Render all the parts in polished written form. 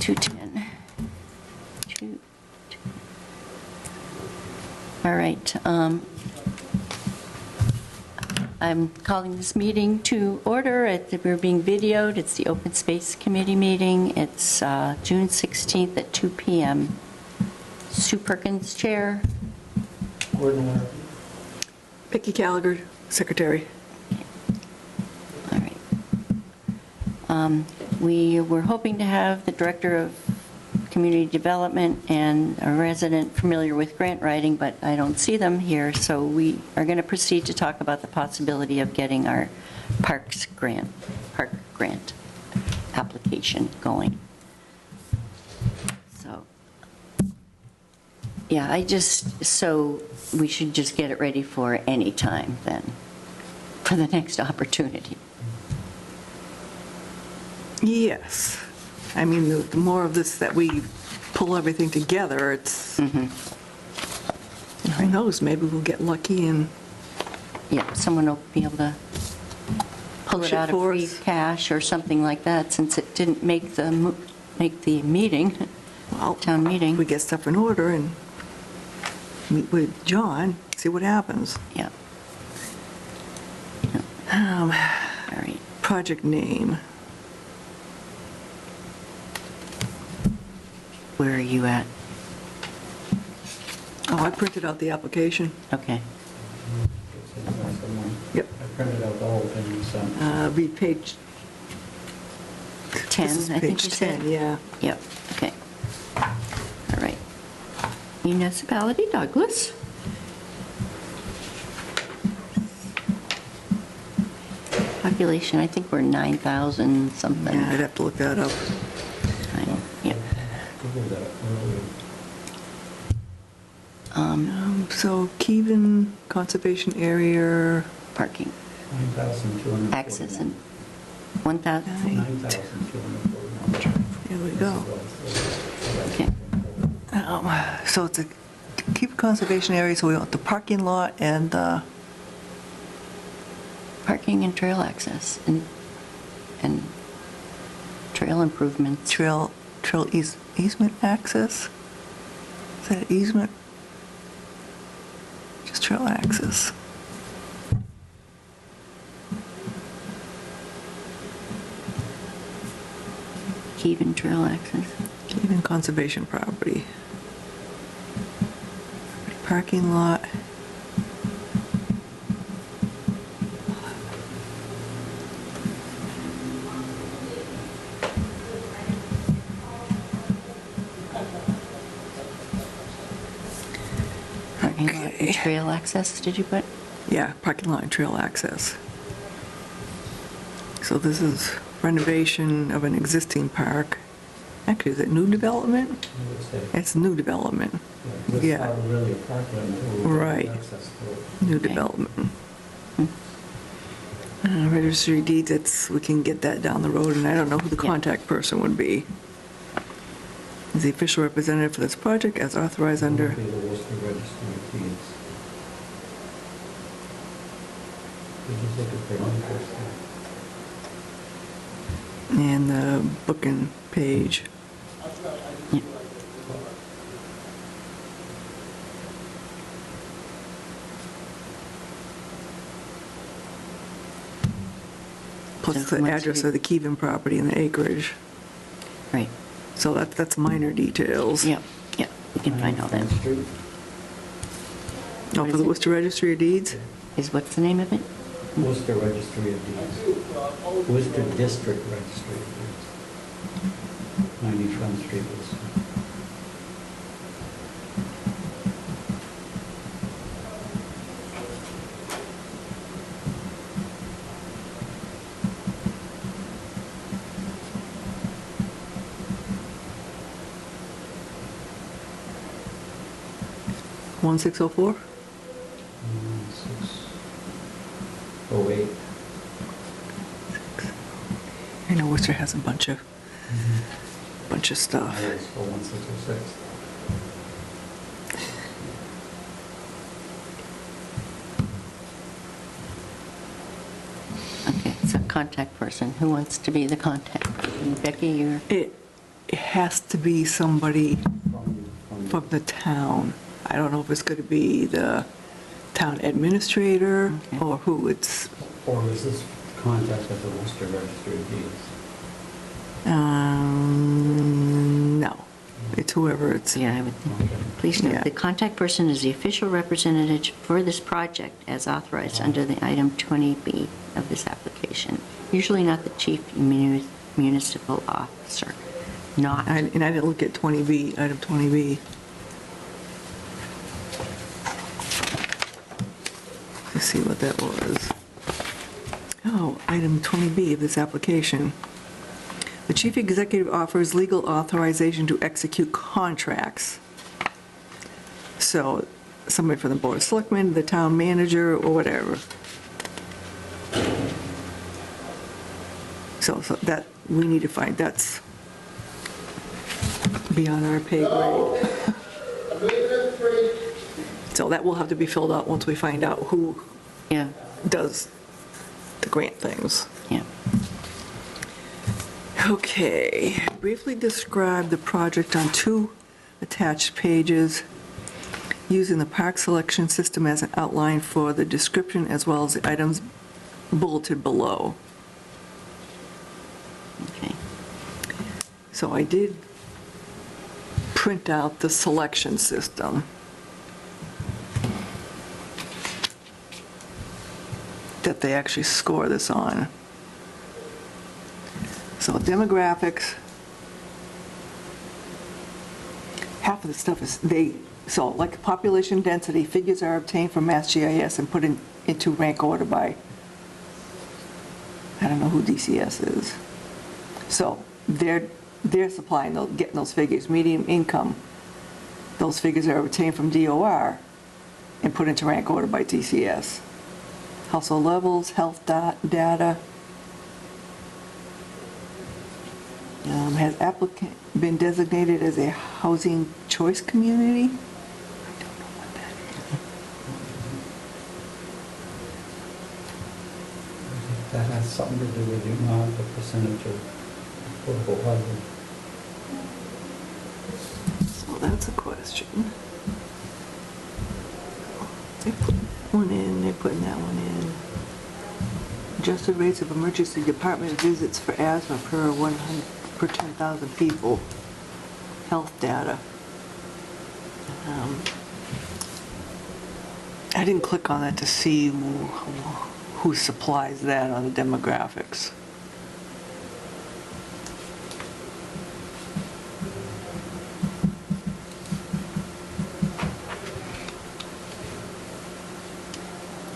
2:10. All right. I'm calling this meeting to order. We're being videoed. It's the Open Space Committee meeting. It's June 16th at 2 p.m. Sue Perkins, Chair. Gordon Murphy. Becky Gallagher, Secretary. All right. We were hoping to have the Director of Community Development and a resident familiar with grant writing, but I don't see them here, so we are going to proceed to talk about the possibility of getting our park grant application going. So, yeah, so we should just get it ready for any time then, for the next opportunity. Yes. I mean, the more of this that we pull everything together, it's, who knows, maybe we'll get lucky and Yeah, someone will be able to pull Push it it out of for free us. cash or something like that, since it didn't make the meeting, well, town meeting. we get stuff in order and meet with John, see what happens. Yeah, Um, all right. Project name. Where are you at? Oh, I printed out the application. Okay. Yep. I printed out the whole thing you sent. Read page, 10, this is I think page you said? 10, yeah. Yep, okay. All right. Municipality, Douglas. Population, I think we're 9,000 something. Yeah, I'd have to look that up. Yep. Googled that earlier. So Keven Conservation Area, Parking, 9,241. access, and 1,000, 9,241. here we go. okay. So it's a Keven Conservation Area, so we want the parking lot and the Parking and trail access, and trail improvements. trail easement access? Is that an easement? Just trail access. Keven trail access. Keven Conservation Property. Parking lot. Parking lot and Okay. trail access, did you put? Yeah, parking lot and trail access. So this is renovation of an existing park. Actually, is it new development? I would say. It's new development. This Yeah. is not really a parkland. Right. Access to it. New Okay. development. Registry of deeds, we can get that down the road, and I don't know who the Yeah. contact person would be. Is the official representative for this project as authorized under, It would be the Worcester Registry of Deeds. Did you look at the one first? and the book and page. Yeah. Plus So the what's address the- of the Keven property and the acreage. Right, So that's minor details. yep, yep, we can find all that. Front Street. Oh, What for is the it? Worcester Registry of Deeds? Is, what's the name of it? Worcester Registry of Deeds. Worcester District Registry of Deeds. 90 Front Street, Worcester. Oh, 1604? 608. I know Worcester has a bunch of stuff. It's 01606. Okay, so contact person, who wants to be the contact? Becky, you're, it has to be somebody from from the town. I don't know if it's going to be the town administrator Okay. or who it's, or is this contact at the Worcester Registry of Deeds? no, it's whoever it's, Yeah, I would, Okay. please note, Yeah. the contact person is the official representative for this project as authorized under the item 20B of this application, usually not the chief municipal officer, not. and I didn't look at 20B, item 20B. Let's see what that was. Oh, item 20B of this application. The chief executive offers legal authorization to execute contracts. So somebody from the board of selectmen, the town manager, or whatever. So that, we need to find, that's beyond our pay grade. So that will have to be filled out once we find out who Yeah, does the grant things. yeah. Okay, briefly describe the project on 2 attached pages using the park selection system as an outline for the description as well as the items bulleted below. Okay. So I did print out the selection system that they actually score this on. So demographics, half of the stuff is, so like population density, figures are obtained from MassGIS and put into rank order by, I don't know who DCS is. So they're supplying, getting those figures. Median income, those figures are obtained from DOR and put into rank order by DCS. Household levels, health data. Has applicant been designated as a housing choice community? I don't know what that is. That has something to do with the amount, the percentage of affordable housing. So that's a question. They put one in, they're putting that one in. Adjusted rates of emergency department visits for asthma per 10,000 people. Health data. I didn't click on that to see who supplies that on the demographics.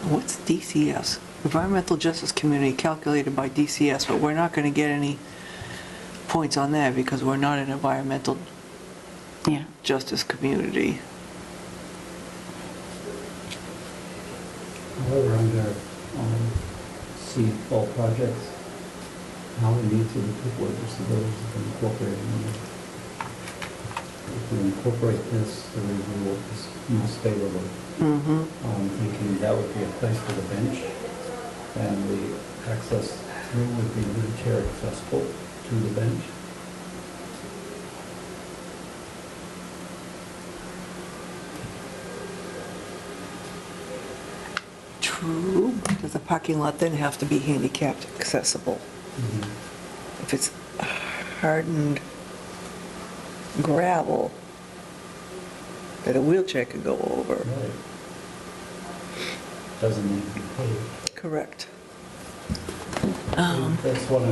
What's DCS? Environmental Justice Community calculated by DCS, but we're not going to get any points on that because we're not an environmental Yeah, justice community. However, under seed fall projects, how the needs of the people with disabilities have been incorporated in it. If we incorporate this, the review is most favorable. Mm-hmm. I'm thinking that would be a place for the bench, and the access through would be wheelchair accessible to the bench. True. Does the parking lot then have to be handicapped accessible? If it's hardened gravel that a wheelchair could go over. Right. Doesn't need to be paved. Correct. That's what I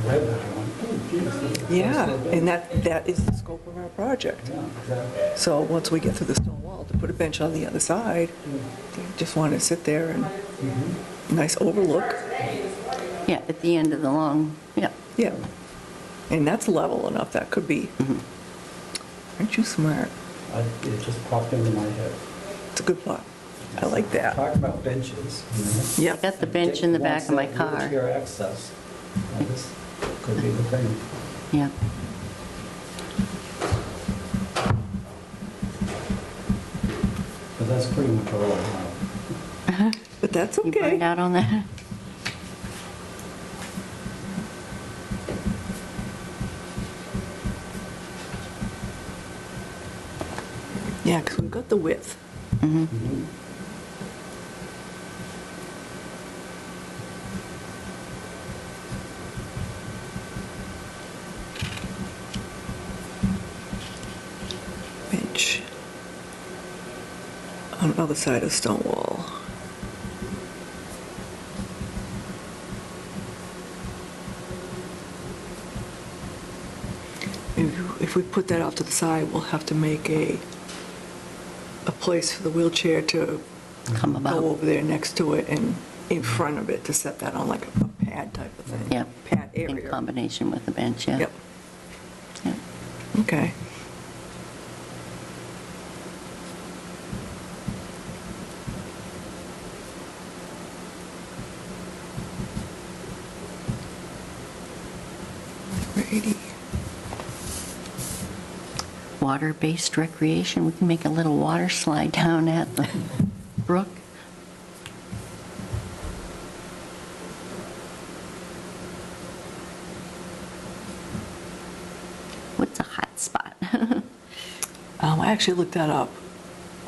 read, that I went, oh, geez. that's Yeah, so big. and that is the scope of our project. Yeah, exactly. So once we get through the stone wall, to put a bench on the other side, they just want to sit there and nice overlook. yeah, at the end of the long, yeah. Yeah. And that's level enough, that could be. Aren't you smart? It just popped into my head. It's a good thought. I like that. Talk about benches, you know? Yeah. I got the bench in the back of my car. Wheelchair access, now this could be the thing. Yeah. But that's pretty much all I have. But that's You burned okay. out on that? Yeah, because we've got the width. Mhm. Bench on the other side of stone wall. If we put that off to the side, we'll have to make a place for the wheelchair to Come go about. over there next to it and in front of it to set that on like a pad type of thing. Yeah. Pad In area. combination with the bench, yeah. Yep, Yeah. okay. Righty. Water-based recreation, we can make a little water slide down at the brook. What's a hot spot? I actually looked that up.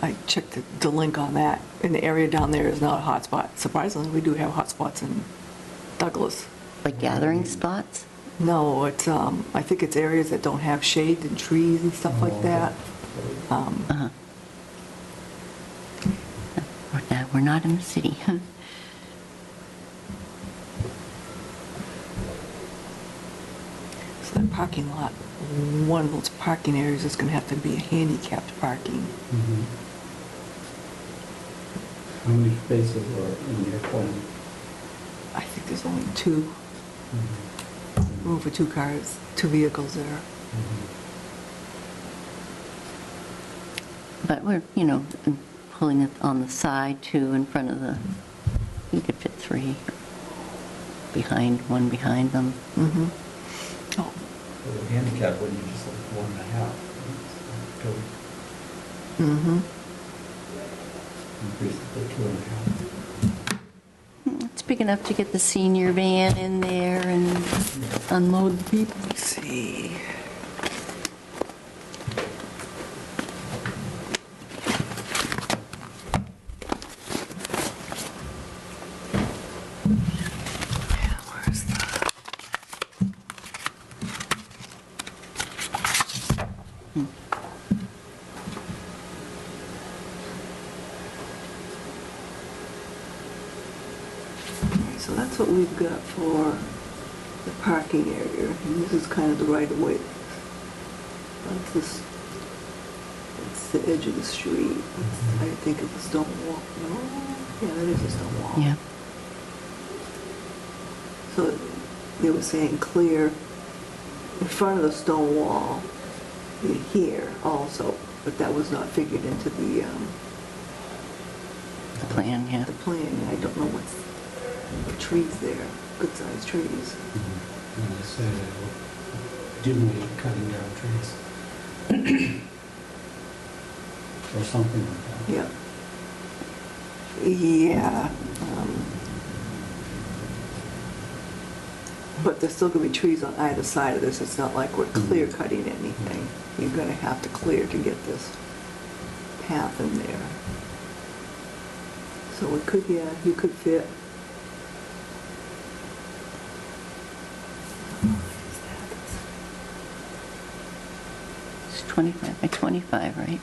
I checked the link on that, and the area down there is not a hotspot. Surprisingly, we do have hotspots in Douglas. Like gathering spots? No, it's, I think it's areas that don't have shade and trees and stuff like that. Uh-huh. We're not in the city. So that parking lot, one of those parking areas is gonna have to be a handicapped parking. Mhm. How many spaces are in your plan? I think there's only two, room for two cars, two vehicles there. But we're, pulling it on the side too, in front of the, you could fit three one behind them. Mm-hmm. Oh, For the handicap, wouldn't you just like 1.5? Go mm-hmm. increase it to 2.5. It's big enough to get the senior van in there and unload the people. Let's see. Where's the... So that's what we've got for the parking area. And this is kind of the right of way. That's this, it's the edge of the street. I think it's a stone wall. No, yeah, that is a stone wall. Yeah. So they were saying clear in front of the stone wall here also, but that was not figured into the Plan, yeah. plan. I don't know what's the trees there, good sized trees. And they say they will dimly cutting down trees. Or something like that. Yeah. Yeah. But there's still gonna be trees on either side of this. It's not like we're clear cutting anything. You're gonna have to clear to get this path in there. So it could, yeah, you could fit. It's 25 by 25, right?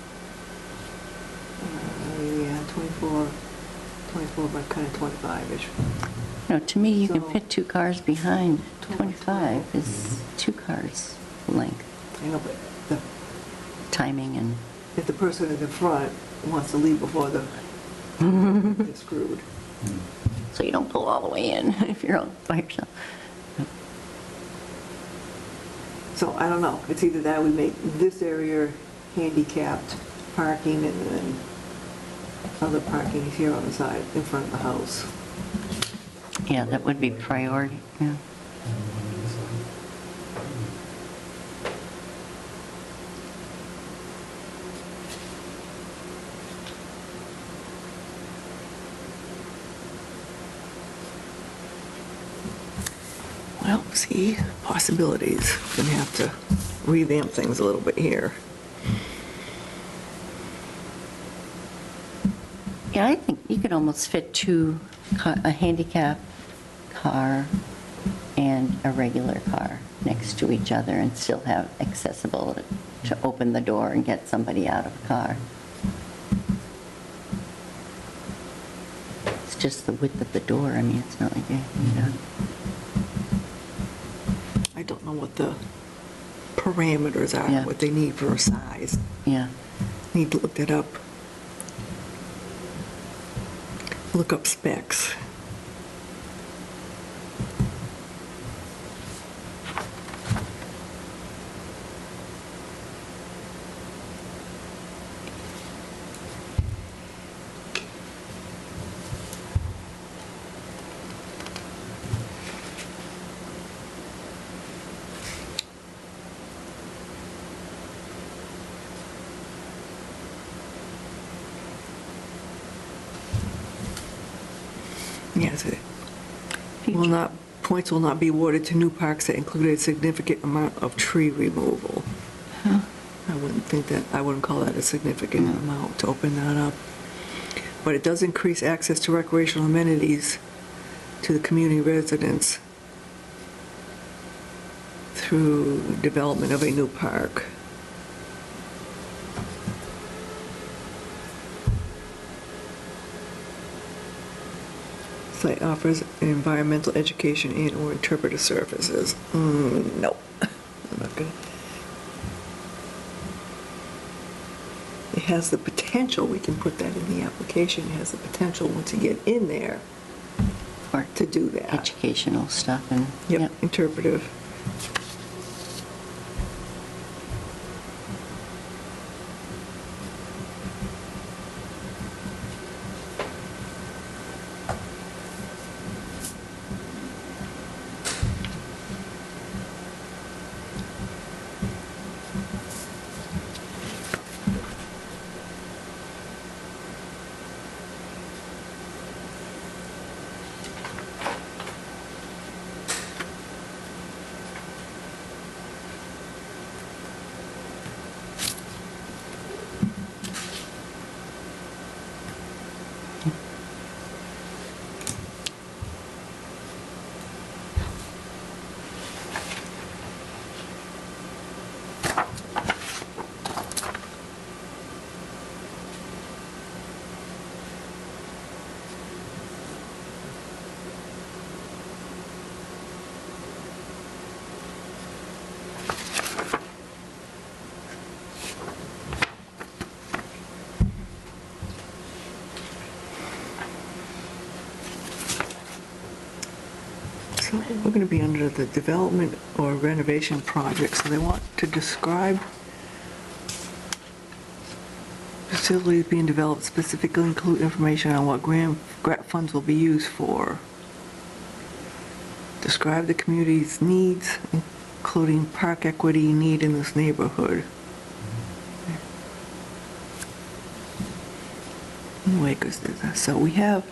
Yeah, 24 by kind of 25-ish. No, to me, you can So- fit two cars behind. 25 is Mhm. two cars length, I know, but the timing and, if the person in the front wants to leave before the, they're screwed. so you don't pull all the way in if you're all by yourself. So I don't know, it's either that we make this area handicapped parking and then other parking is here on the side in front of the house. Yeah, that would be priority, yeah. Well, see, possibilities. Gonna have to revamp things a little bit here. Yeah, I think you could almost fit a handicap car and a regular car next to each other and still have accessible to open the door and get somebody out of the car. It's just the width of the door. I mean, it's not like I don't know what the parameters are, Yeah. what they need for a size. yeah. Need to look that up. Look up specs. Yes, points will not be awarded to new parks that included a significant amount of tree removal. Huh. I wouldn't call that a significant amount to open that up. But it does increase access to recreational amenities to the community residents through development of a new park. Site offers environmental education and/or interpreter services. No, I'm not gonna. It has the potential, we can put that in the application, it has the potential once you get in there Or to do that. educational stuff and, Yep, interpretive. So we're going to be under the development or renovation project, so they want to describe facilities being developed, specifically include information on what grant funds will be used for. Describe the community's needs, including park equity need in this neighborhood. Anyway, so we have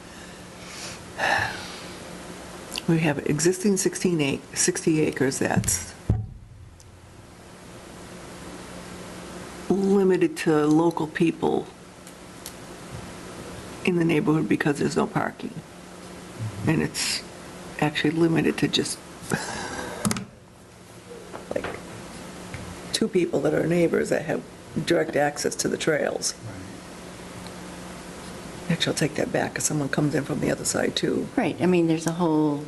existing 60 acres that's limited to local people in the neighborhood because there's no parking. And it's actually limited to just like 2 people that are neighbors that have direct access to the trails. Actually, I'll take that back, because someone comes in from the other side too, right, I mean, there's a whole,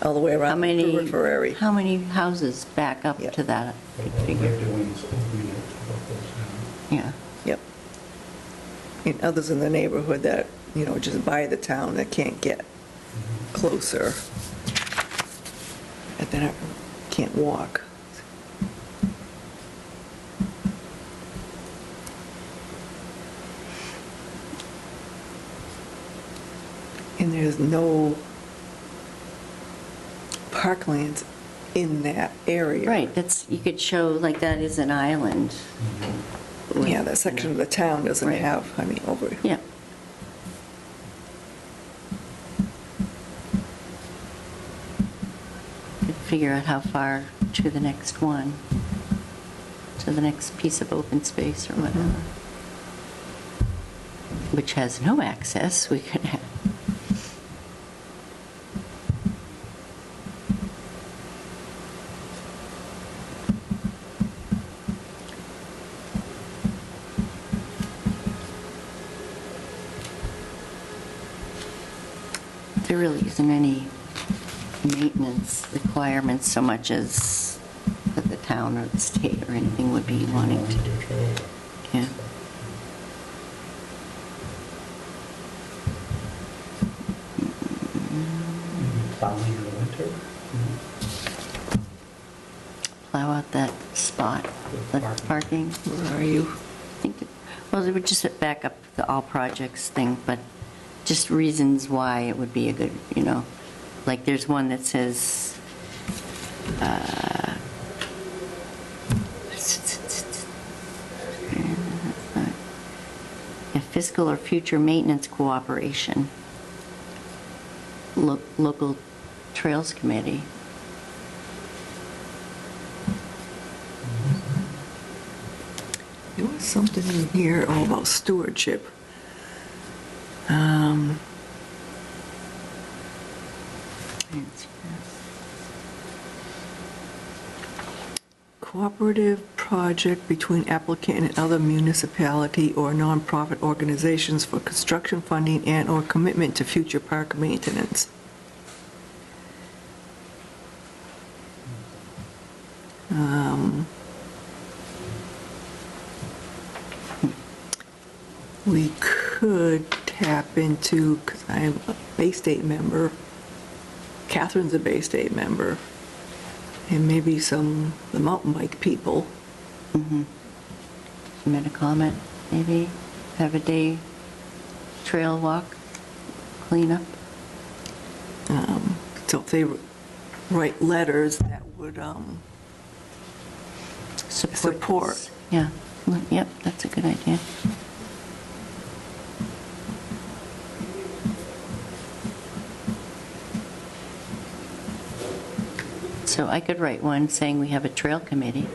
all the way how around the many, periphery. how many houses back up Yeah. to that But all figure? they're doing is opening it about those now. Yeah, Yep. And others in the neighborhood that, just by the town that can't get closer, and then can't walk. And there's no parklands in that area. right, you could show like that is an island. with, Yeah, that section of the town doesn't Right. have, over. Yeah. Could figure out how far to the next one, to the next piece of open space or whatever. which has no access, we could have. There really isn't any maintenance requirements so much as that the town or the state or anything would be wanting to do. Yeah. Plowing in the winter. Plow out that spot, the parking. Where are you? I think, well, it would just back up the all projects thing, but just reasons why it would be a good, like there's one that says, fiscal or future maintenance cooperation, local trails committee. There was something in here about stewardship. Cooperative project between applicant and other municipality or nonprofit organizations for construction funding and/or commitment to future park maintenance. We could tap into, because I'm a Bay State member, Catherine's a Bay State member, and maybe the mountain bike people. Metacomet, maybe, have a day trail walk, cleanup. So if they write letters that would support. this. Yeah, yep, that's a good idea. So I could write one saying we have a trail committee.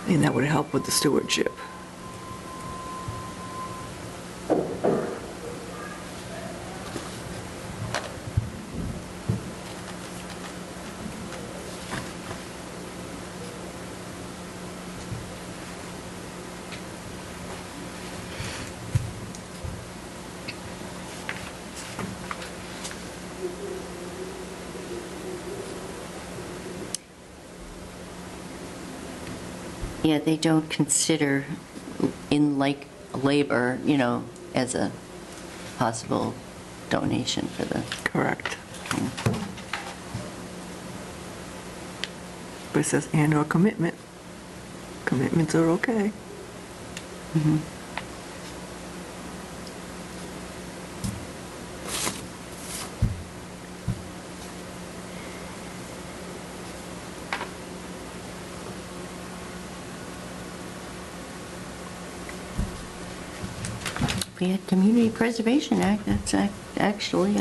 And that would help with the stewardship. Yeah, they don't consider in like labor, as a possible donation for the. Correct. But it says and/or commitment. Commitments are okay. Mhm. We had Community Preservation Act, that's actually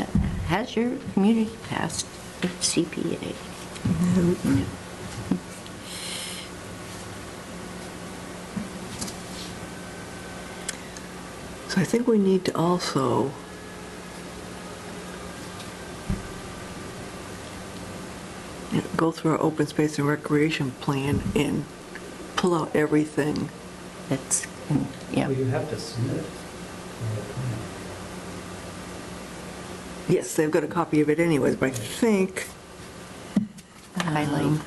has your community passed the CPA. So I think we need to also go through our open space and recreation plan and pull out everything. That's, yeah. Well, you have to submit. Yes, they've got a copy of it anyways, but I think Highlight.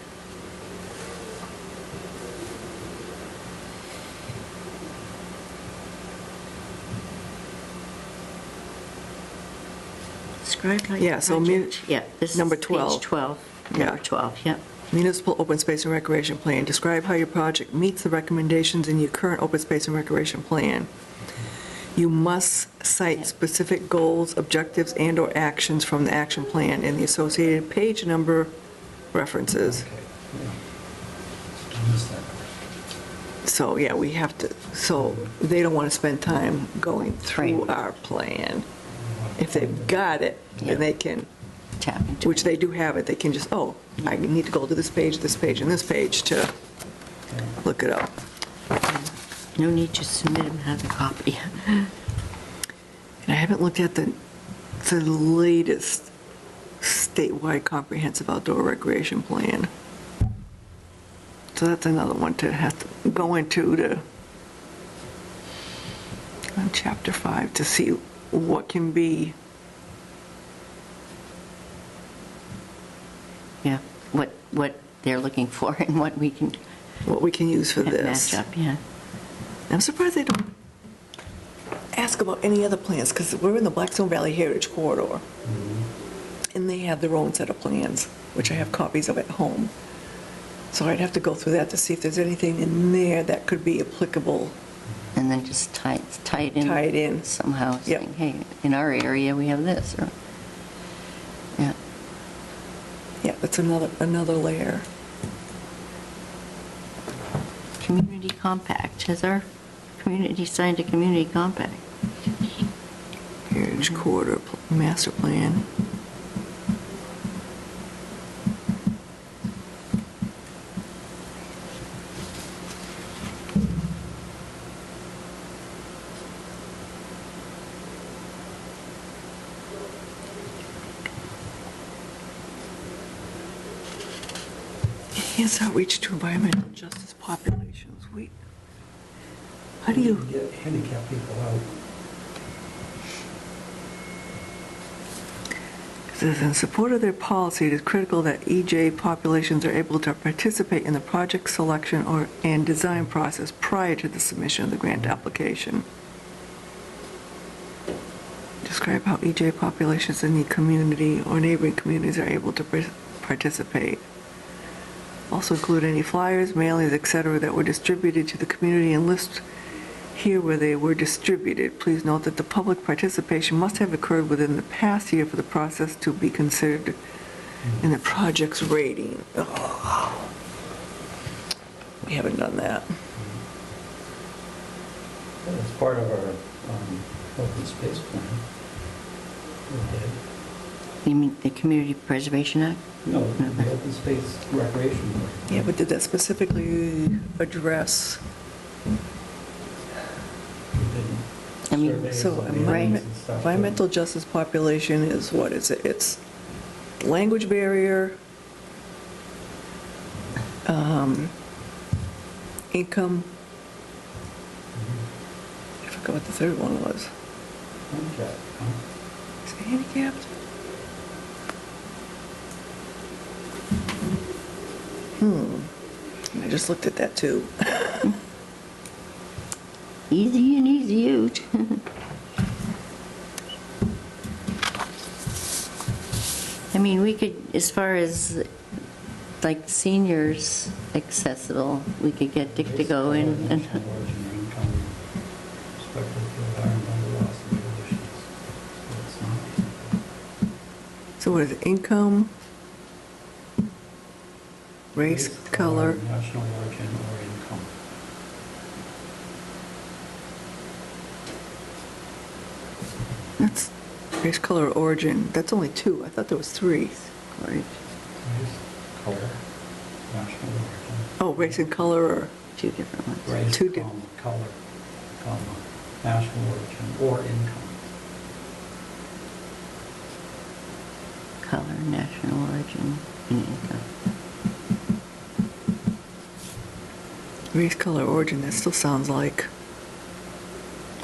Describe how Yeah, your so project- Yeah, this is number page 12. 12. Yeah. Number 12, yep. Municipal Open Space and Recreation Plan. Describe how your project meets the recommendations in your current open space and recreation plan. You must cite specific goals, objectives, and/or actions from the action plan and the associated page number references. Okay, yeah. I missed that. So, yeah, we have to, so they don't want to spend time going through Right. our plan. If they've got it, Yeah. then they can tap into. which they do have it. They can just, oh, I need to go to this page, and this page to Okay. look it up. No need to submit them as a copy. And I haven't looked at the latest statewide comprehensive outdoor recreation plan. So that's another one to have to go into on chapter 5 to see what can be, Yeah, what they're looking for and what we can what we can use for this. match up, yeah. I'm surprised they don't ask about any other plans, because we're in the Blackstone Valley Heritage Corridor, and they have their own set of plans, which I have copies of at home. So I'd have to go through that to see if there's anything in there that could be applicable. And then just tie it in. Tie it in. Somehow, Yep. saying, hey, in our area, we have this, or, yeah. Yeah, that's another layer. Community compact, has our community signed a community compact? Heritage Corridor Master Plan. Enhance outreach to environmental justice populations. How do you? Get handicapped people out. It says, in support of their policy, it is critical that EJ populations are able to participate in the project selection and design process prior to the submission of the grant application. Describe how EJ populations in the community or neighboring communities are able to participate. Also include any flyers, mailings, etc. that were distributed to the community and list here where they were distributed. Please note that the public participation must have occurred within the past year for the process to be considered in the project's rating. Oh. We haven't done that. That's part of our open space plan. We did. You mean the Community Preservation Act? No, the open space recreation. Plan. Yeah, but did that specifically address? We didn't. I mean, Surveys So of the areas and stuff. environmental justice population is what is it? It's language barrier, income. I forgot what the third one was. Handicapped, huh? Is it handicapped? I just looked at that too. Easy and easy out. I mean, we could, as far as like seniors accessible, we could get Dick to go in and, National origin or income, respective to environmental loss and conditions. So it's not. So what is it? Income, race, color. National origin or income. That's race, color, origin. That's only two. I thought there was three. or Race, color, national origin. Oh, race and color or, two different ones. Race, Two di- color, national origin or income. Color, national origin, and income. race, color, origin. That still sounds like,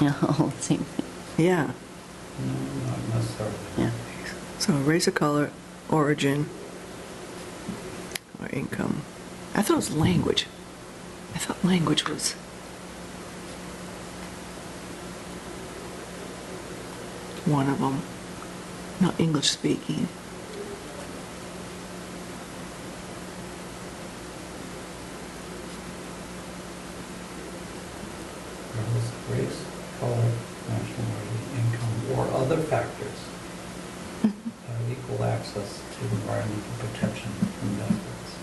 No, same thing, yeah. No, not necessarily. yeah. So race or color, origin, or income. I thought it was language. I thought language was. One of them. Not English speaking. Race, color, national origin, income, or other factors have equal access to environmental protection and benefits.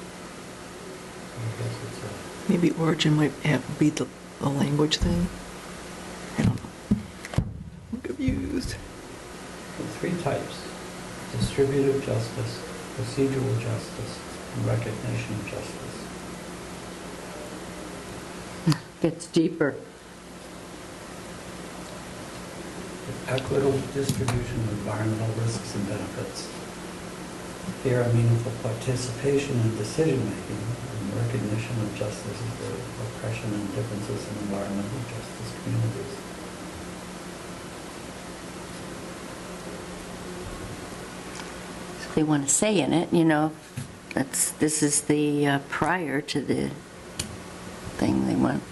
So I guess it's a, Maybe origin might have be the language thing. I don't know. I'm confused. confused. Three types: distributive justice, procedural justice, and recognition of justice. Gets deeper. Equitable distribution of environmental risks and benefits. Fair and meaningful participation in decision-making, and recognition of justice is the oppression and differences in environmental justice communities. So they want to say in it, this is the prior to the thing. They want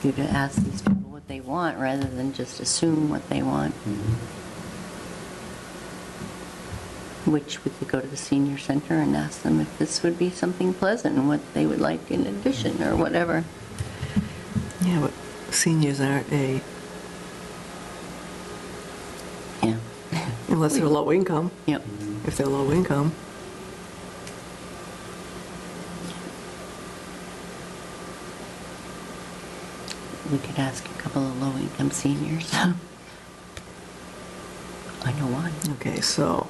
you to ask these people what they want rather than just assume what they want. Which we could go to the senior center and ask them if this would be something pleasant and what they would like in addition or whatever. Yeah, but seniors aren't Yeah. unless they're low income. Yep. If they're low income. We could ask a couple of low-income seniors. I know one. Okay, so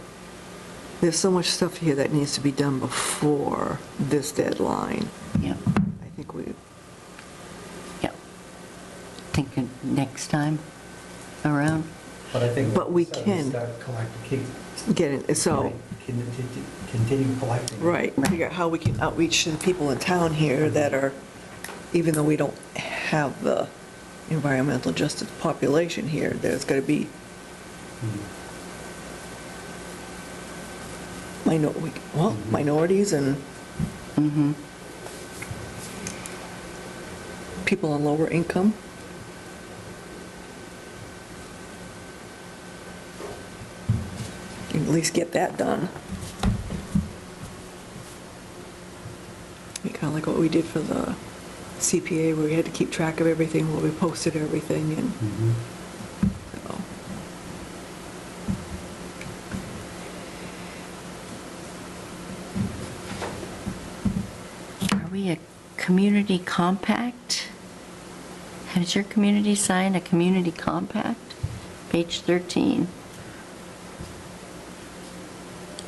there's so much stuff here that needs to be done before this deadline. Yep. I think we, Yep. Think of next time around. But I think. But we so can- Start collecting, get it, so, continue collecting. right, figure out how we can outreach to the people in town here that are, even though we don't have the environmental justice population here, there's got to be minorities and Mm-hmm. people on lower income. At least get that done. Kind of like what we did for the CPA, where we had to keep track of everything, where we posted everything, and so. Are we a community compact? Has your community signed a community compact? Page 13.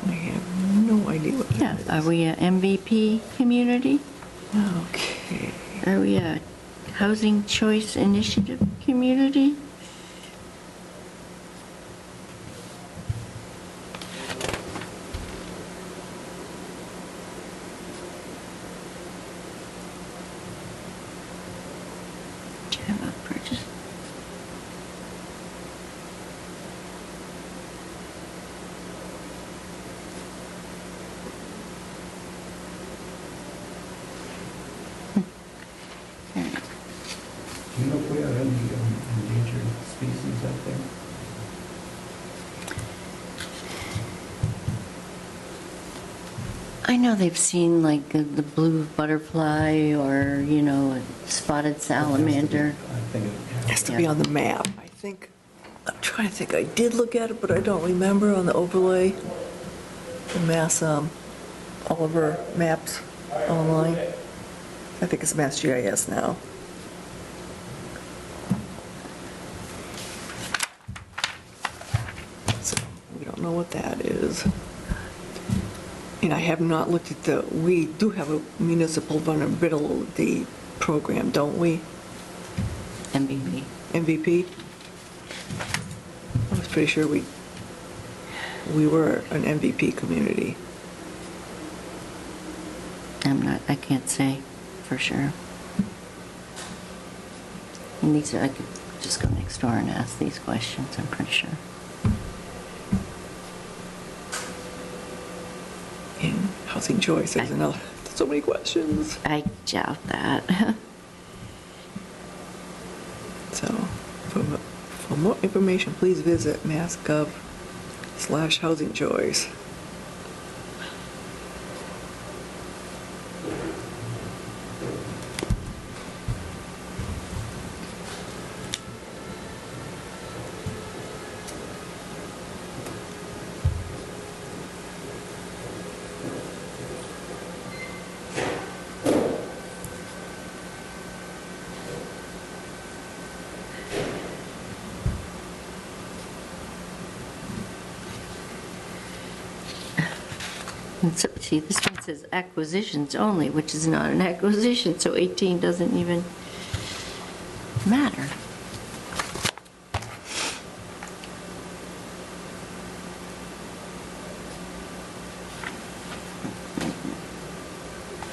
I have no idea what Yeah. that is. Are we a MVP community? Okay. Are we a housing choice initiative community? Have a purchase. Do you know if we have any endangered species out there? I know they've seen like the blue butterfly or, a spotted salamander. I think it Has to be on the map. I think, I'm trying to think, I did look at it, but I don't remember on the overlay, the Mass, Oliver Maps online. I think it's Mass GIS now. So we don't know what that is. And I have not looked at we do have a municipal vulnerability program, don't we? MVP. MVP? I was pretty sure we were an MVP community. I can't say for sure. And I could just go next door and ask these questions, I'm pretty sure. In Housing Choice, there's another, so many questions. I doubt that. So, for more information, please visit mass.gov/housing choice. And so, see, this one says acquisitions only, which is not an acquisition, so 18 doesn't even matter.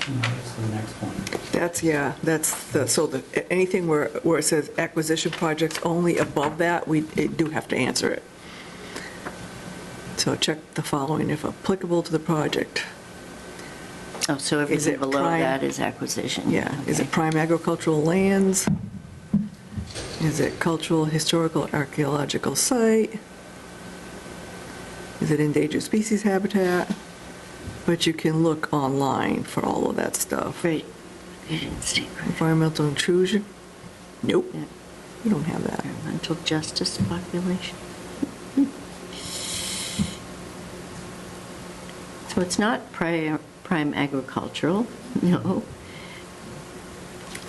That's the next one. Anything where it says acquisition projects only above that, we do have to answer it. So check the following if applicable to the project. Oh, so Is everything it below prime? that is acquisition? Yeah, is it Okay. prime agricultural lands? Is it cultural, historical, archaeological site? Is it endangered species habitat? But you can look online for all of that stuff. Right. I didn't see. Environmental intrusion? Nope, Yeah. we don't have that. Environmental justice population. So it's not prime agricultural, no.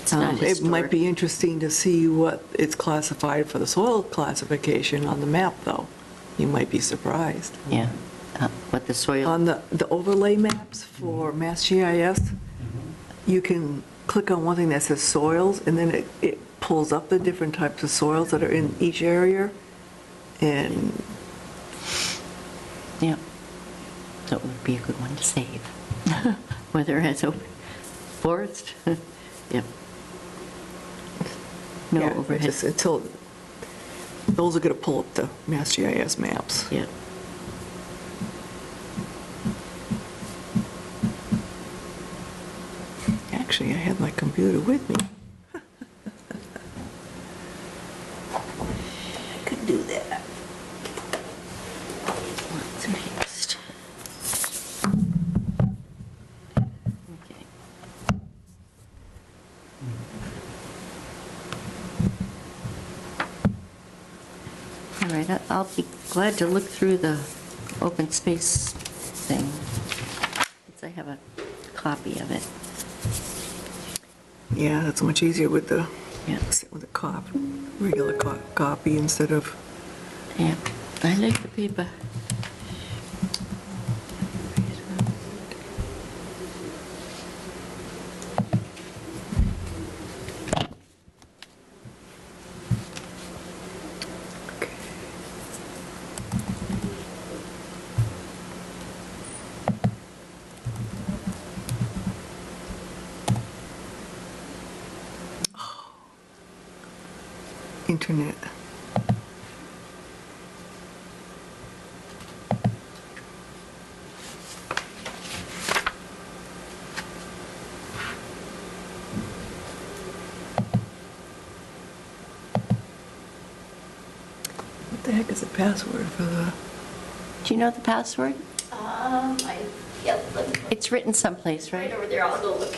It's not It might be historic. interesting to see what it's classified for the soil classification on the map, though. You might be surprised. Yeah, what the soil, On the overlay maps for Mass GIS, you can click on one thing that says soils, and then it pulls up the different types of soils that are in each area. And yeah. So it would be a good one to save. Whether it's open forest, yep. No yeah, overhead, just until, those are going to pull up the Mass GIS maps. yep. Actually, I had my computer with me. I could do that. What's next? Okay. All right, I'll be glad to look through the open space thing, since I have a copy of it. Yeah, that's much easier with the, Yeah, with a regular copy instead of, yeah, I like the paper. internet. What the heck is the password for the, Do you know the password? Yep, It's written someplace, right right? over there, I'll go look.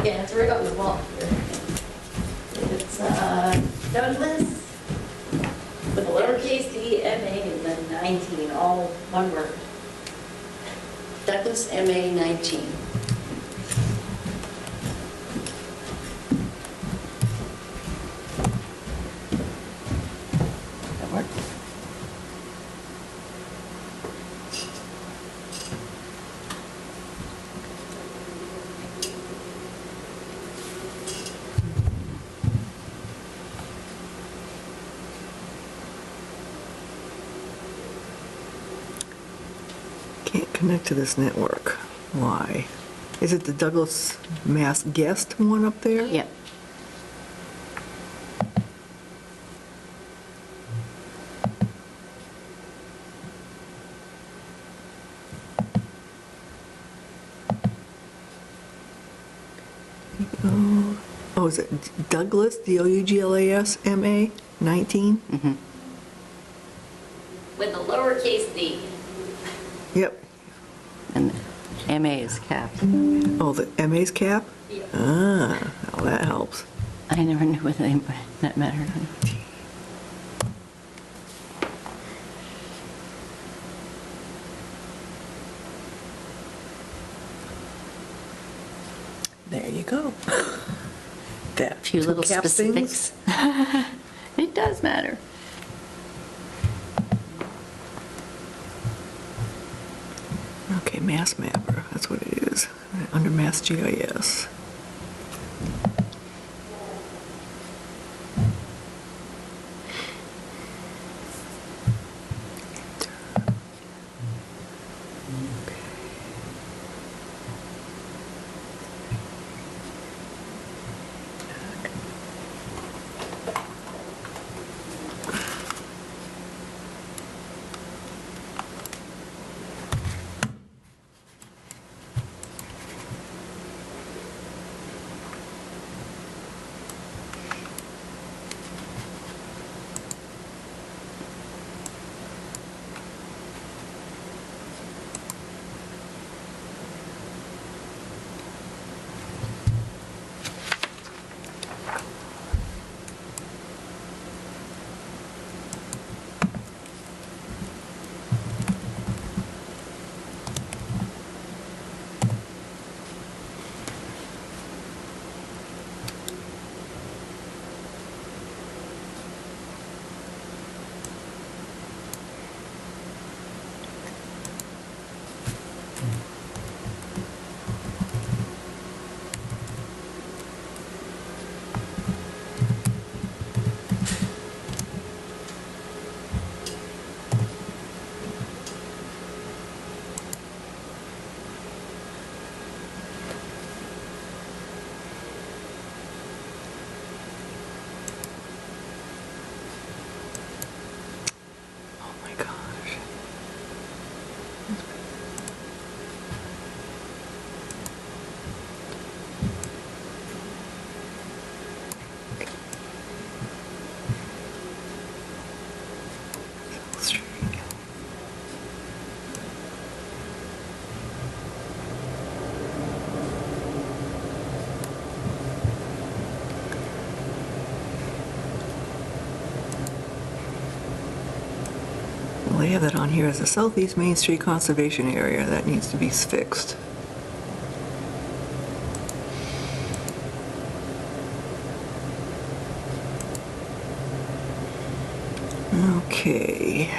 Yeah, it's right on the wall here. It's Douglas, with a lowercase d, M-A, and then 19, all one word. Douglas, M-A, 19. That works. can't connect to this network. Why? Is it the Douglas Mass Guest one up there? Yeah. Oh, is it Douglas, Douglas, MA, 19? Mhm. With a lowercase d. Yep. And MA is capped. Oh, the MA's cap? Yeah. Ah, well, that helps. I never knew whether that mattered. There you go. That A few little caps things. specifics. It does matter. Okay, Mass Mapper, that's what it is, under Mass GIS. Oh my gosh. Street. Well, they have that on here as the Southeast Main Street Conservation Area. That needs to be fixed. Okay.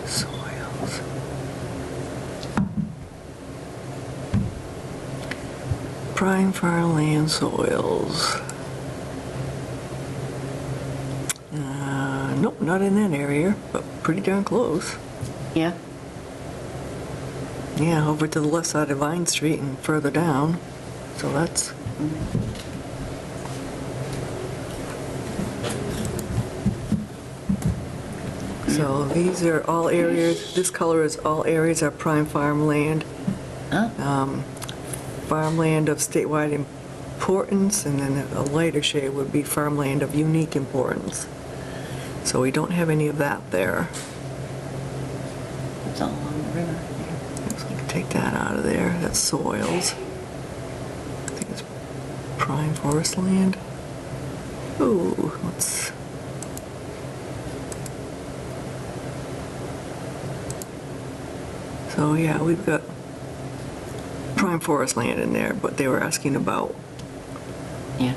Soils. Prime farmland soils. Nope, not in that area, but pretty darn close. Yeah, Yeah, over to the left side of Vine Street and further down. So that's... So these are all areas, this color is all areas of prime farmland. oh, Farmland of statewide importance, and then a lighter shade would be farmland of unique importance. So we don't have any of that there. it's all along the river. So we can take that out of there. That's soils. I think it's prime forest land. Ooh, let's... So yeah, we've got prime forest land in there, but they were asking about... Yeah.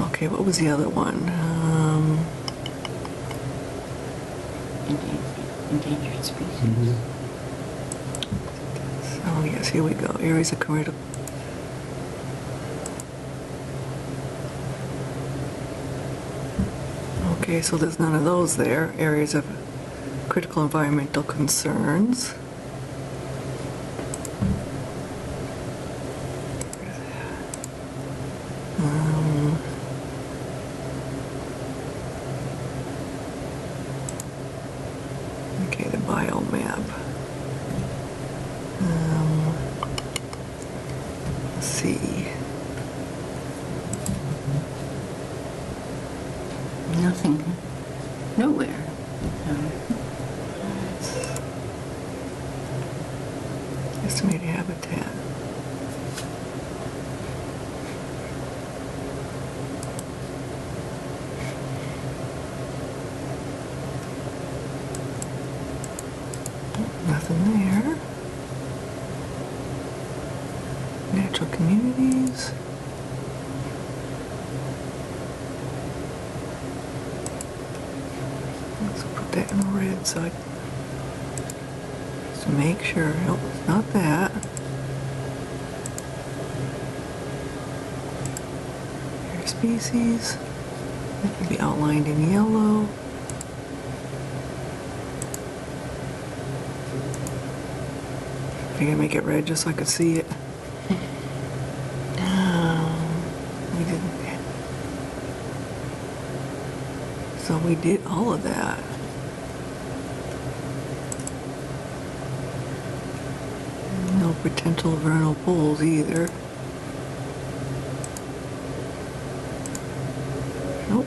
Okay, what was the other one? Endangered species. Oh yes, here we go. Areas of critical. Okay, so there's none of those there. Areas of critical environmental concerns. Okay, the biomap. Let's see. Nothing, nowhere. Estimated habitat. Nothing there. Natural Natural communities. Let's put that in red so I just make sure. Nope, it's not that. Rare species. That can be outlined in yellow. I'm gonna make it red just so I could see it. We didn't. So we did all of that. No potential vernal pools either. Nope.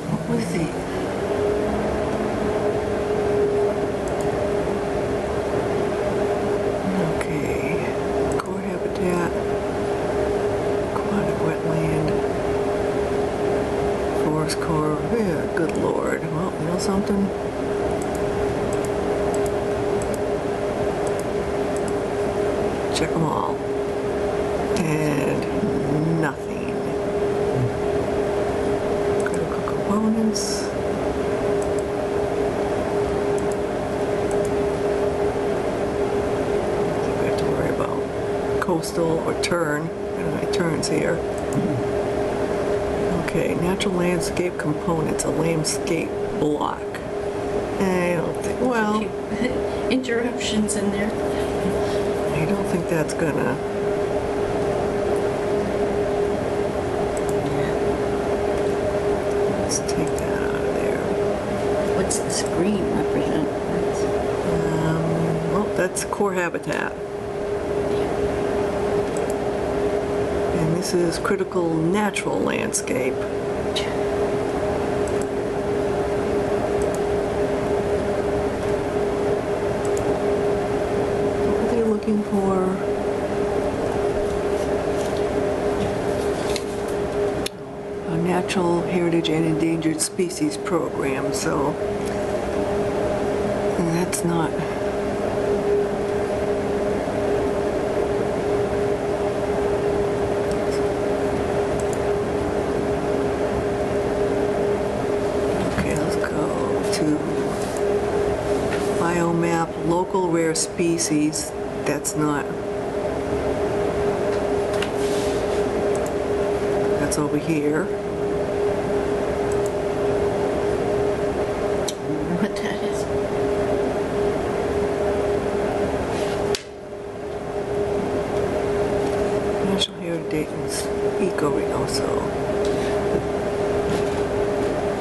What was the? Okay. Core habitat. Aquatic wetland. Forest core. Yeah, good lord. Well, you know something? Check them all. And nothing. Critical components. Nothing we have to worry about. Coastal or turn. I don't know, turns here. Okay, natural landscape components, a landscape block. I don't think, well, Interruptions in there. I don't think that's gonna. Let's take that out of there. What's this green represent? Well, that's core habitat. And this is critical natural landscape. What are they looking for? A natural heritage and endangered species program, so that's not. Okay, let's go to biomap, local rare species. That's not. That's over here. What that is? National Heritage and Eco also.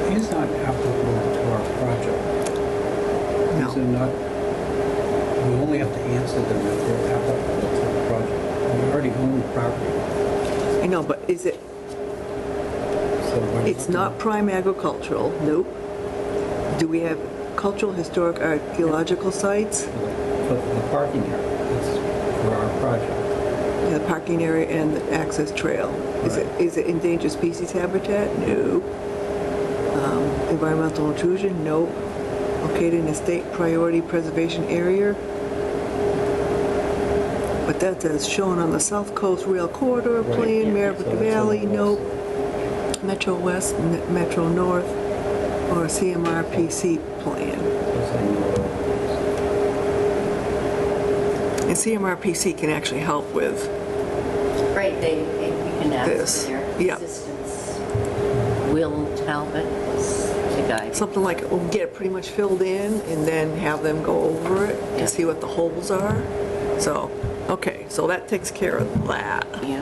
These aren't applicable to our project. These are No. not, we only have to answer them if they're applicable to the project. We already own the property, I know, but is it, so why it's not prime agricultural, nope. Do we have cultural, historic, archaeological sites? For the parking area, that's for our project. Yeah, the parking area and the access trail. Right. Is it endangered species habitat? No. Environmental intrusion? Nope. Located in a state priority preservation area? But that says shown on the South Coast Rail Corridor Right, Plan, yeah. Merrimack So that's Valley, on the nope. west. Metro West, Metro North, or CMRPC plan. That's on the west. And CMRPC can actually help with Right, we can ask This, for their yeah. assistance. Will Talbot was the guy. something like, we'll get it pretty much filled in and then have them go over it Yeah. to see what the holes are. So, okay, so that takes care of that. Yeah.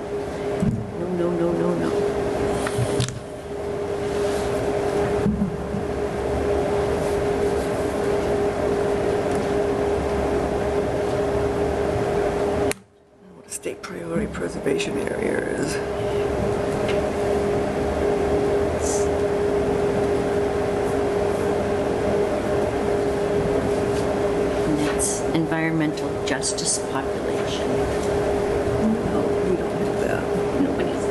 No, no, no, no, no. What a state priority preservation area is. And it's environmental justice population. No, we don't have that. Nobody's,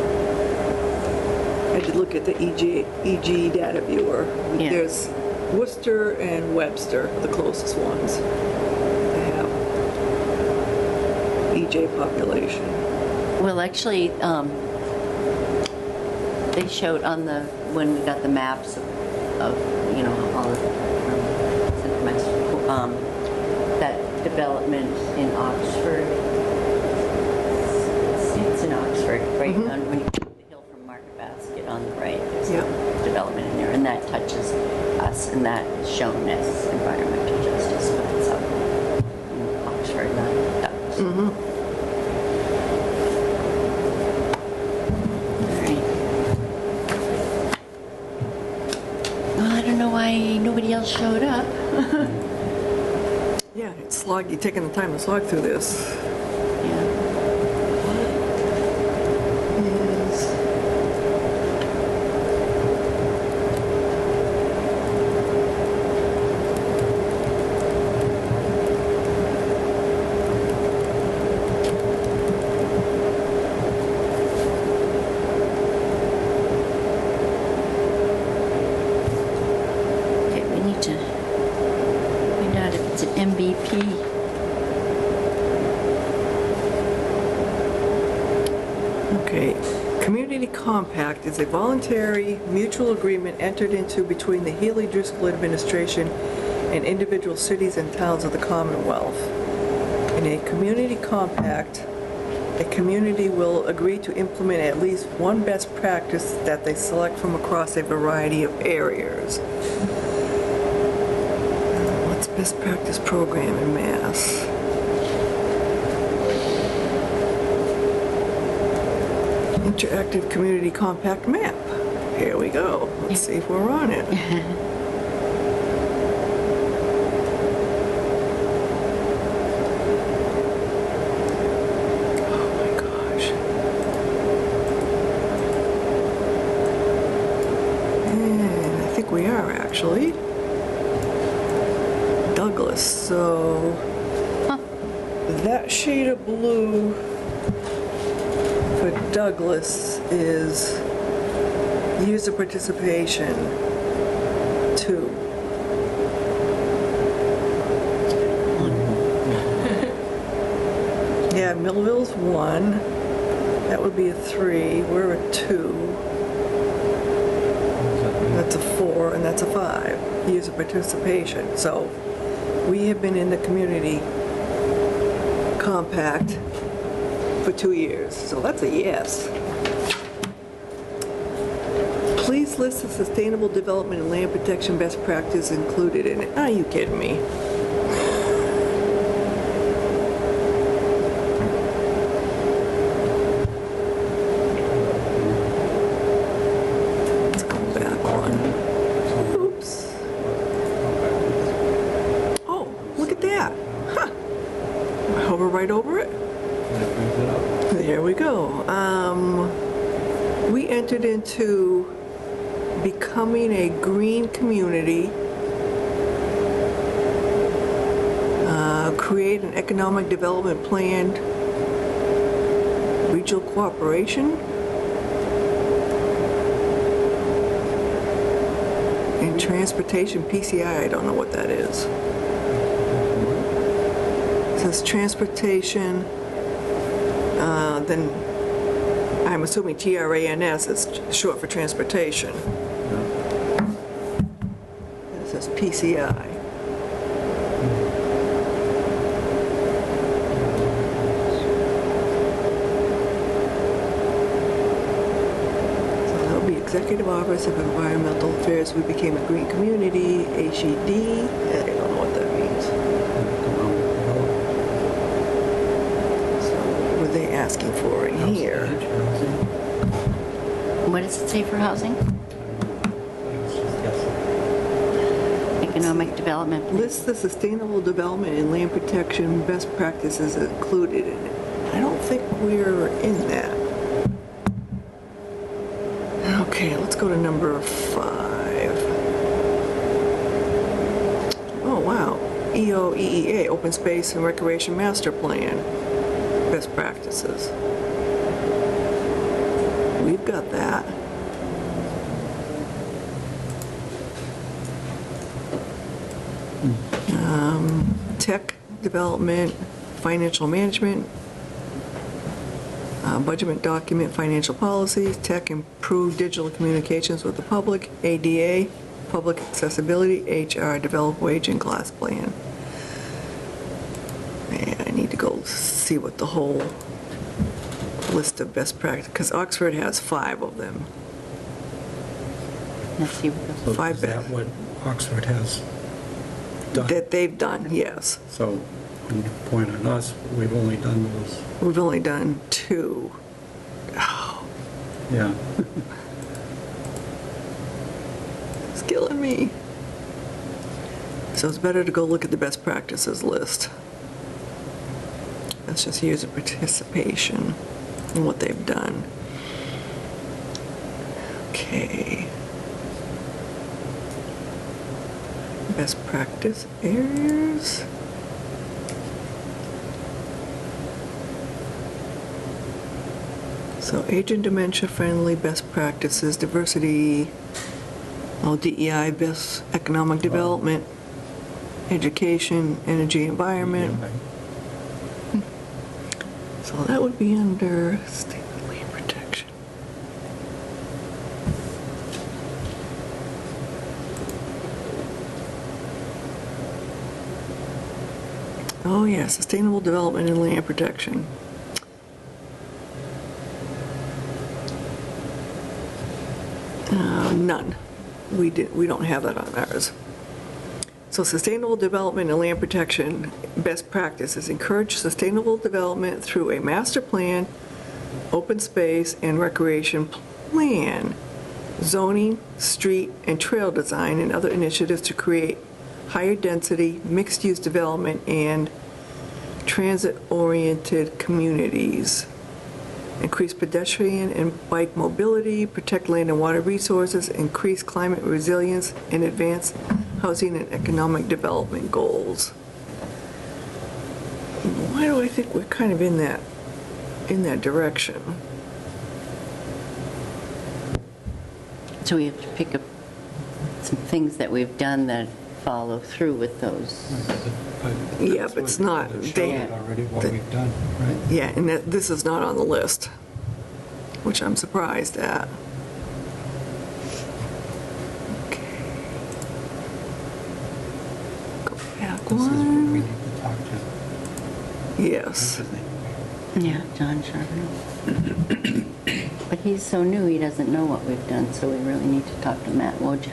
I did look at the EG data viewer. Yeah. There's Worcester and Webster, the closest ones. They have. EJ population. Well, actually, they showed on the, when we got the maps of you know, all of Central Mass, that development in Oxford. It's in Oxford, right on, when you come up the hill from Market Basket on the right, there's Yeah. a development in there, and that touches us, and that is shown as environmental justice, but it's up in Oxford, not Douglas. Mm-hmm. Well, I don't know why nobody else showed up. Yeah, it's slog, you're taking the time to slog through this. Yeah. Is Okay, we need to find out if it's an MVP. Okay, Community Compact is a voluntary mutual agreement entered into between the Healy Driscoll administration and individual cities and towns of the Commonwealth. In a community compact, a community will agree to implement at least one best practice that they select from across a variety of areas. What's best practice program in Mass? Interactive Community Compact Map. Here we go. Let's see if we're on it. Oh my gosh. And I think we are actually. Douglas, so that shade of blue for Douglas is user participation 2. Yeah, Millville's 1. That would be a 3. We're a 2. That's a 4, and that's a 5. User participation. So we have been in the community compact for 2 years, so that's a yes. Please list the sustainable development and land protection best practice included in it. Are you kidding me? Let's go back one. Oops. Oh, look at that. Huh. I hover right over it. There we go. We entered into becoming a green community, create an economic development plan, regional cooperation, and transportation PCI. I don't know what that is. It says transportation. Then I'm assuming TRANS is short for transportation. It says PCI. So that'll be Executive Office of Environmental Affairs. We became a green community, HED. I don't know what that means. So what are they asking for in here? What does it say for housing? Economic development. List the sustainable development and land protection best practices included in it. I don't think we're in that. Okay, let's go to number 5. Oh, wow. EOEEA, Open Space and Recreation Master Plan, best practices. We've got that. Tech development, financial management, Budget document, financial policies, tech, improve digital communications with the public, ADA, public accessibility, HR, develop wage and class plan. And I need to go see what the whole list of best practice, because Oxford has 5 of them. Let's see what So Five is that best. what Oxford has done? That they've done, yes. So when you point on us, we've only done those, We've only done 2. Oh, yeah. it's killing me. So it's better to go look at the best practices list. That's just user participation and what they've done. Okay. Best practice areas. So age and dementia friendly best practices, diversity, DEI, best economic development, education, energy, environment. So that would be under state land protection. Oh yeah, sustainable development and land protection. None. We don't have that on ours. So sustainable development and land protection best practices encourage sustainable development through a master plan, open space and recreation plan, zoning, street and trail design, and other initiatives to create higher density, mixed-use development and transit-oriented communities. Increase pedestrian and bike mobility, protect land and water resources, increase climate resilience, and advance housing and economic development goals. Why do I think we're kind of in that direction? So we have to pick up some things that we've done that follow through with those. Yeah, but it's not- They've they- shown already what we've done, right? Yeah, and this is not on the list, which I'm surprised at. Okay. Go back This is what we one. need to talk to. Yes. What's his name? Yeah, John Charbonneau. But he's so new, he doesn't know what we've done, so we really need to talk to Matt Wojak.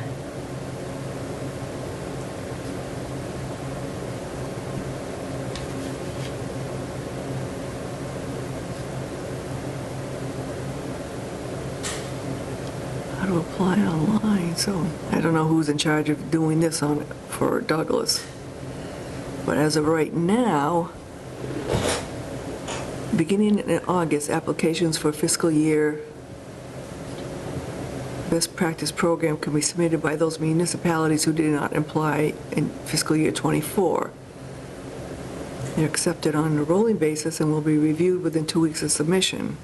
How to apply online, so I don't know who's in charge of doing this for Douglas. But as of right now, beginning in August, applications for fiscal year best practice program can be submitted by those municipalities who did not apply in fiscal year '24. They're accepted on a rolling basis and will be reviewed within 2 weeks of submission.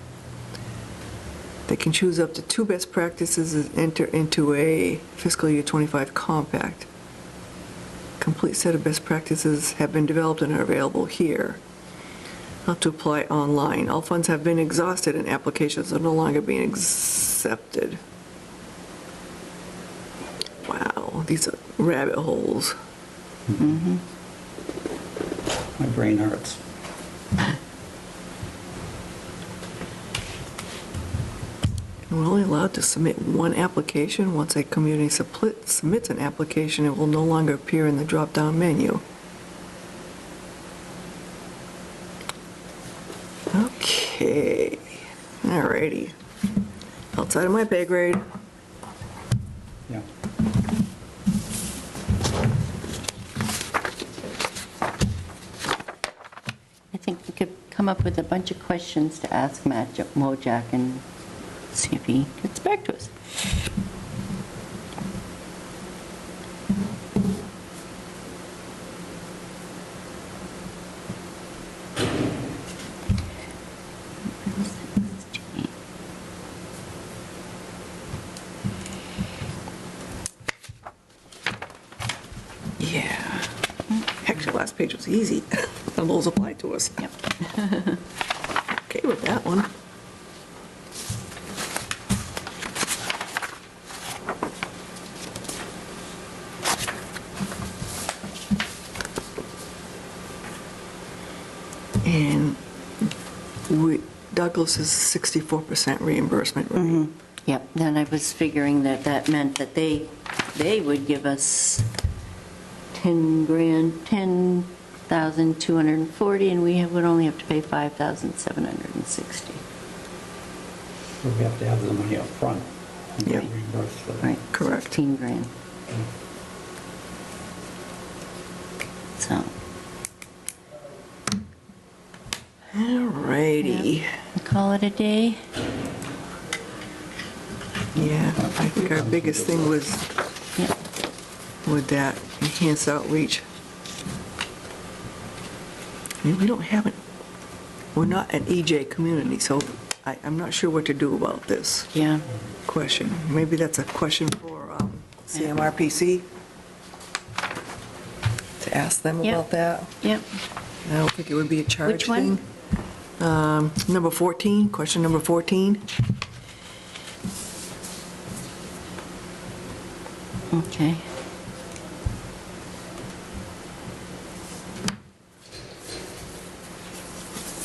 They can choose up to 2 best practices and enter into a fiscal year '25 compact. Complete set of best practices have been developed and are available here. How to apply online. All funds have been exhausted and applications are no longer being accepted. Wow, these are rabbit holes. My brain hurts. We're only allowed to submit 1 application. Once a community submits an application, it will no longer appear in the drop-down menu. Okay, alrighty. Outside of my pay grade. Yeah. I think we could come up with a bunch of questions to ask Matt Wojak and see if he gets back to us. Yeah. Actually, last page was easy. And those apply to us. Yep. Okay with that one. Douglas is 64% reimbursement rate. Mhm. Yep, then I was figuring that that meant that they would give us 10 grand, 10,240, and we would only have to pay 5,760. So we have to have the money up front and get Yeah. reimbursed for that. Right. Correct. 16 grand. So, All righty. call it a day? Yeah, I think our biggest thing was Yep. with that enhanced outreach. I mean, we don't have it, we're not an EJ community, so I'm not sure what to do about this Yeah. question. Maybe that's a question for CMRPC, to ask them Yep. about that. Yep. I don't think it would be a charge Which one? thing. Number 14, question number 14. Okay.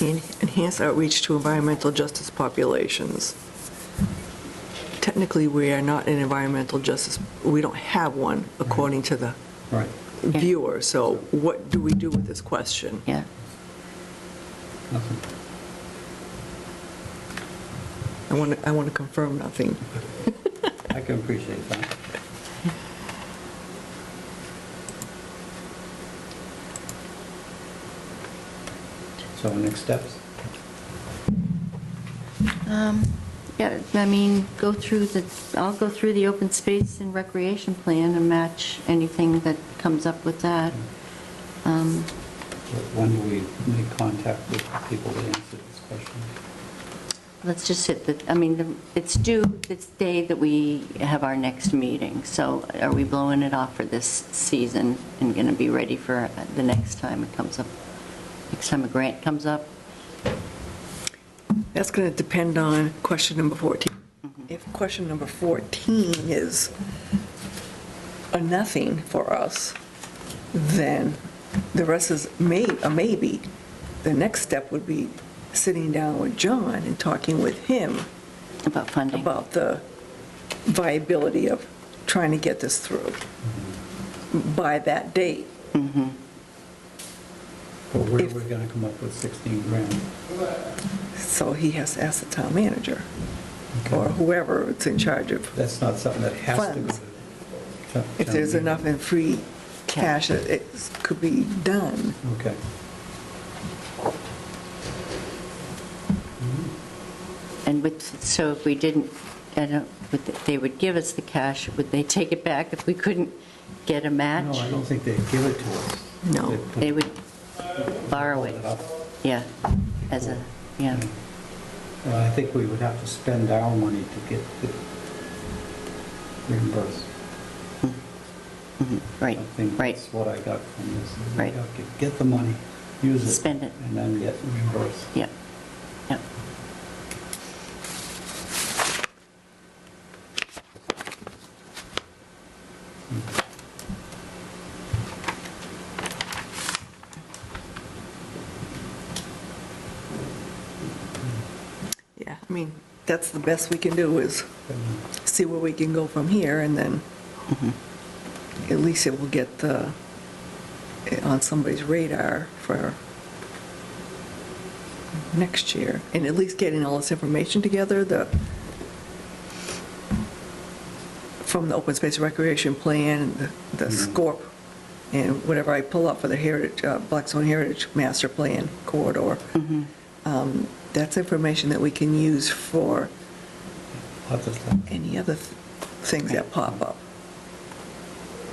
Enhance outreach to environmental justice populations. Technically, we are not an environmental justice, we don't have one according to the Right. viewer, so what do we do with this question? Yeah. Nothing. I want to confirm nothing. I can appreciate that. So next steps? Yeah, I mean, I'll go through the open space and recreation plan and match anything that comes up with that. When do we make contact with the people that answer this question? Let's just hit the, I mean, it's due this day that we have our next meeting. So are we blowing it off for this season and going to be ready for the next time it comes up? Next time a grant comes up? That's going to depend on question number 14. If question number 14 is a nothing for us, then the rest is a maybe. The next step would be sitting down with John and talking with him About funding? about the viability of trying to get this through by that date. Mm-hmm. But where are If- we going to come up with 16 grand? So he has to ask the town manager Okay. or whoever is in charge of, That's not something that has to go Funds. to. if there's enough in free cash, it could be done. Okay. And so if we didn't, they would give us the cash, would they take it back if we couldn't get a match? No, I don't think they'd give it to us. No. They'd put- They would borrow hold it, up. yeah, as a, yeah. Well, I think we would have to spend our money to get it reimbursed. Mhm. Right, I think right. that's what I got from this. is we Right. have to Get the money, use it. Spend it. And then get reimbursed. Yep, yep. Yeah, I mean, that's the best we can do is see where we can go from here, and then at least it will get on somebody's radar for next year. And at least getting all this information together, from the open space recreation plan, the SCORP, and whatever I pull up for the Heritage, Blackstone Heritage Master Plan corridor. That's information that we can use for Lots of stuff. any other things that pop up.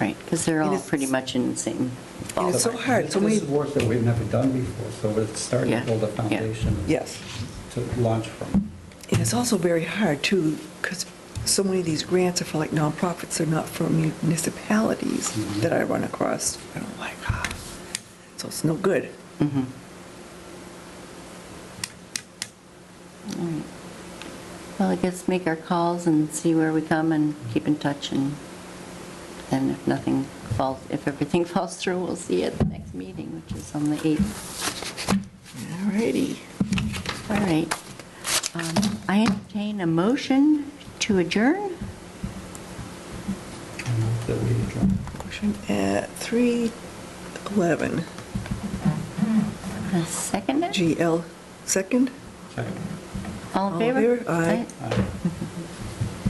Right, because they're And all it's- pretty much in the same And it's so ballpark. hard, so This many, is work that we've never done before, so it's starting to Yeah, build a yeah. foundation yes. to launch from. And it's also very hard too, because so many of these grants are for like nonprofits, they're not for municipalities that I run across. Oh my God. So it's no good. Mhm. All right. Well, I guess make our calls and see where we come and keep in touch, and then if everything falls through, we'll see you at the next meeting, which is on the 8th. All righty. All right. motion to adjourn? I move that we adjourn. Motion at 3:11. A second? GL, second? Second. All in All in favor? favor? Aye. Aye.